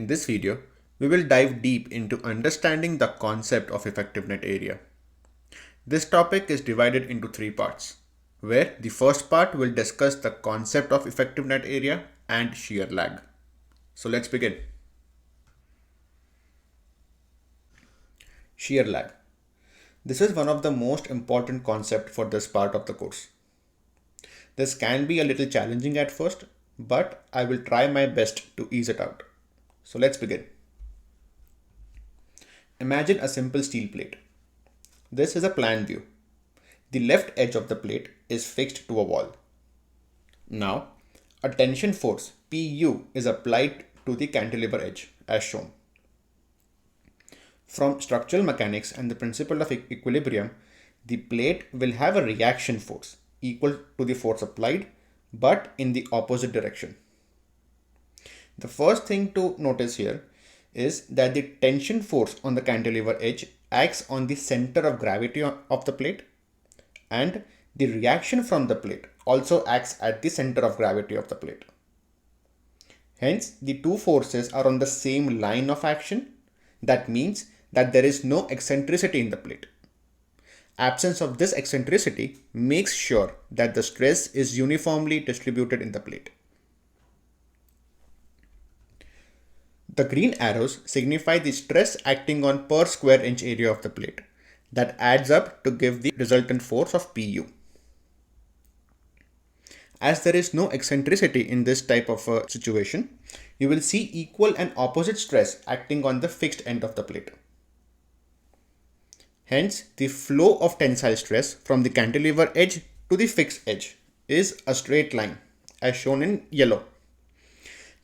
In this video, we will dive deep into understanding the concept of effective net area. This topic is divided into three parts, where the first part will discuss the concept of effective net area and shear lag. So let's begin. Shear lag. This is one of the most important concepts for this part of the course. This can be a little challenging at first, but I will try my best to ease it out. So let's begin. Imagine a simple steel plate. This is a plan view. The left edge of the plate is fixed to a wall. Now, a tension force Pu is applied to the cantilever edge as shown. From structural mechanics and the principle of equilibrium, the plate will have a reaction force equal to the force applied, but in the opposite direction. The first thing to notice here is that the tension force on the cantilever edge acts on the center of gravity of the plate, and the reaction from the plate also acts at the center of gravity of the plate. Hence, the two forces are on the same line of action. That means that there is no eccentricity in the plate. Absence of this eccentricity makes sure that the stress is uniformly distributed in the plate. The green arrows signify the stress acting on per square inch area of the plate. That adds up to give the resultant force of Pu. As there is no eccentricity in this type of a situation, you will see equal and opposite stress acting on the fixed end of the plate. Hence, the flow of tensile stress from the cantilever edge to the fixed edge is a straight line, as shown in yellow.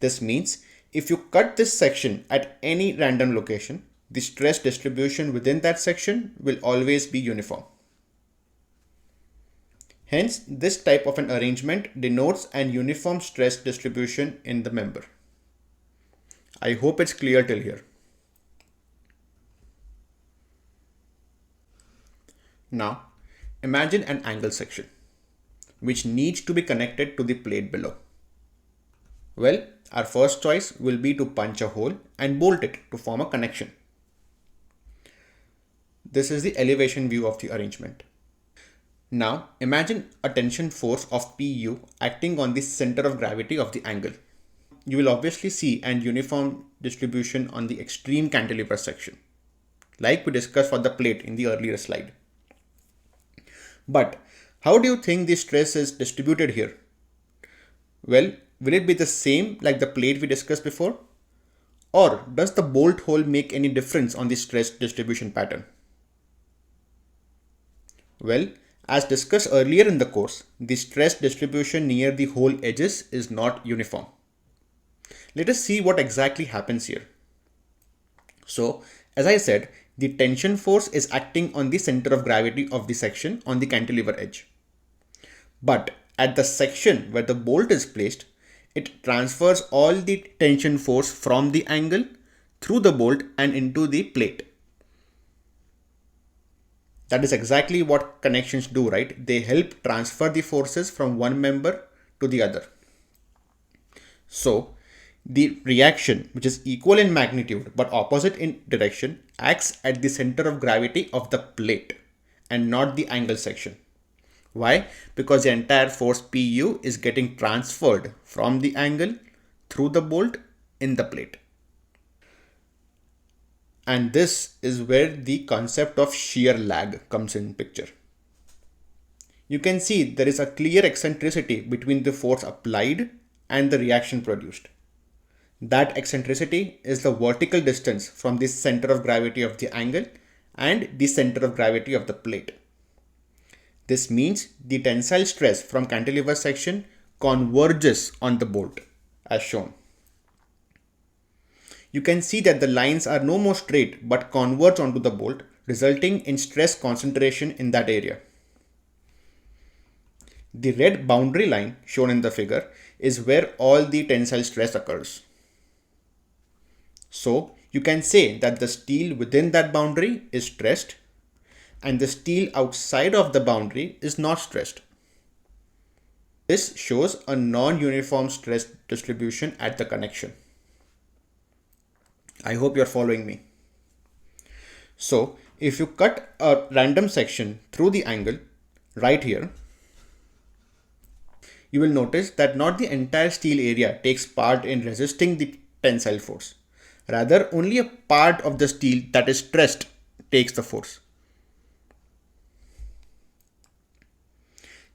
This means if you cut this section at any random location, the stress distribution within that section will always be uniform. Hence, this type of an arrangement denotes an uniform stress distribution in the member. I hope it's clear till here. Now, imagine an angle section, which needs to be connected to the plate below. Well, our first choice will be to punch a hole and bolt it to form a connection. This is the elevation view of the arrangement. Now, imagine a tension force of Pu acting on the center of gravity of the angle. You will obviously see an uniform distribution on the extreme cantilever section, like we discussed for the plate in the earlier slide. But how do you think the stress is distributed here? Well, will it be the same like the plate we discussed before? Or does the bolt hole make any difference on the stress distribution pattern? Well, as discussed earlier in the course, the stress distribution near the hole edges is not uniform. Let us see what exactly happens here. So, as I said, the tension force is acting on the center of gravity of the section on the cantilever edge. But at the section where the bolt is placed, it transfers all the tension force from the angle through the bolt and into the plate. That is exactly what connections do, right? They help transfer the forces from one member to the other. So, the reaction, which is equal in magnitude but opposite in direction, acts at the center of gravity of the plate and not the angle section. Why? Because the entire force Pu is getting transferred from the angle through the bolt in the plate. And this is where the concept of shear lag comes in picture. You can see there is a clear eccentricity between the force applied and the reaction produced. That eccentricity is the vertical distance from the center of gravity of the angle and the center of gravity of the plate. This means the tensile stress from cantilever section converges on the bolt, as shown. You can see that the lines are no more straight but converge onto the bolt, resulting in stress concentration in that area. The red boundary line shown in the figure is where all the tensile stress occurs. So, you can say that the steel within that boundary is stressed and the steel outside of the boundary is not stressed. This shows a non-uniform stress distribution at the connection. I hope you're following me. So if you cut a random section through the angle right here, you will notice that not the entire steel area takes part in resisting the tensile force. Rather, only a part of the steel that is stressed takes the force.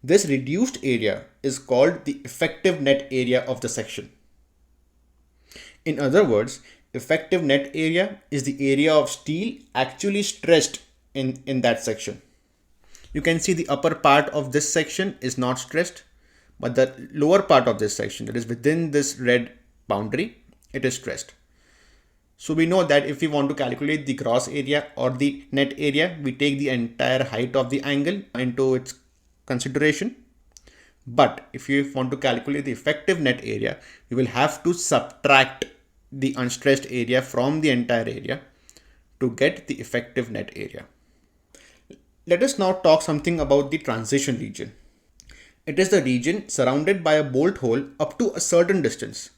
This reduced area is called the effective net area of the section. In other words, effective net area is the area of steel actually stressed in that section. You can see the upper part of this section is not stressed, but the lower part of this section, that is within this red boundary, it is stressed. So we know that if we want to calculate the gross area or the net area, we take the entire height of the angle into its consideration. But if you want to calculate the effective net area, you will have to subtract the unstressed area from the entire area to get the effective net area. Let us now talk something about the transition region. It is the region surrounded by a bolt hole up to a certain distance.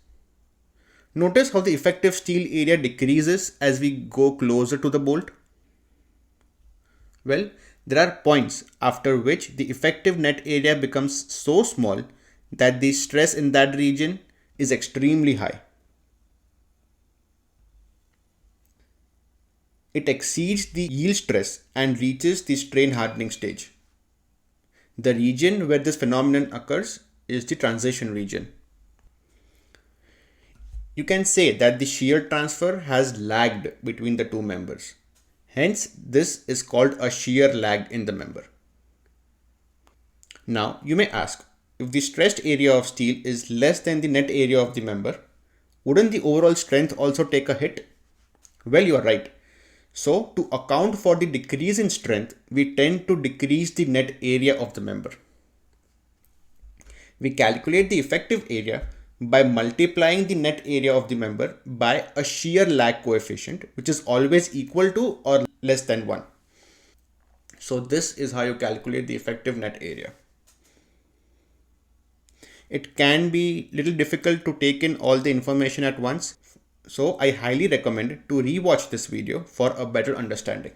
Notice how the effective steel area decreases as we go closer to the bolt. Well, there are points after which the effective net area becomes so small that the stress in that region is extremely high. It exceeds the yield stress and reaches the strain hardening stage. The region where this phenomenon occurs is the transition region. You can say that the shear transfer has lagged between the two members. Hence, this is called a shear lag in the member. Now, you may ask, if the stressed area of steel is less than the net area of the member, wouldn't the overall strength also take a hit? Well, you are right. So, to account for the decrease in strength, we tend to decrease the net area of the member. We calculate the effective area by multiplying the net area of the member by a shear lag coefficient, which is always equal to or less than 1. So this is how you calculate the effective net area. It can be a little difficult to take in all the information at once, so I highly recommend to rewatch this video for a better understanding.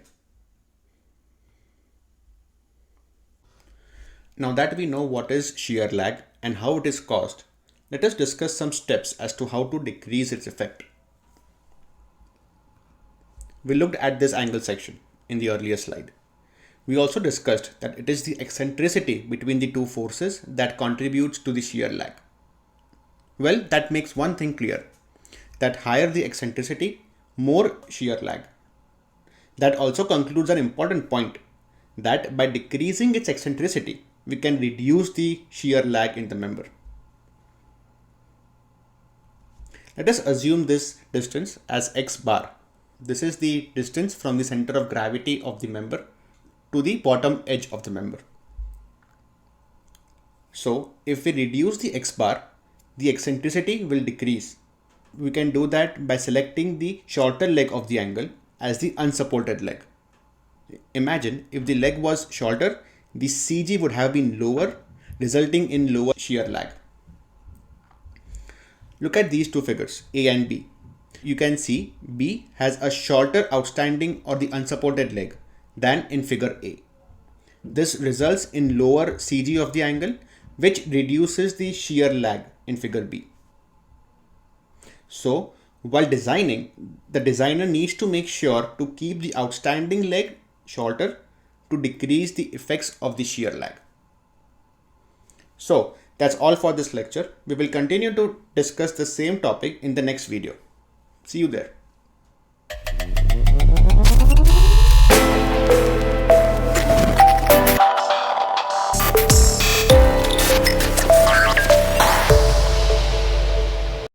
Now that we know what is shear lag and how it is caused, let us discuss some steps as to how to decrease its effect. We looked at this angle section in the earlier slide. We also discussed that it is the eccentricity between the two forces that contributes to the shear lag. Well, that makes one thing clear, that higher the eccentricity, more shear lag. That also concludes an important point, that by decreasing its eccentricity, we can reduce the shear lag in the member. Let us assume this distance as x bar. This is the distance from the center of gravity of the member to the bottom edge of the member. So if we reduce the x bar, the eccentricity will decrease. We can do that by selecting the shorter leg of the angle as the unsupported leg. Imagine if the leg was shorter, the CG would have been lower, resulting in lower shear lag. Look at these two figures, A and B. You can see B has a shorter outstanding or the unsupported leg than in figure A. This results in lower CG of the angle, which reduces the shear lag in figure B. So, while designing, the designer needs to make sure to keep the outstanding leg shorter to decrease the effects of the shear lag. So, that's all for this lecture. We will continue to discuss the same topic in the next video. See you there.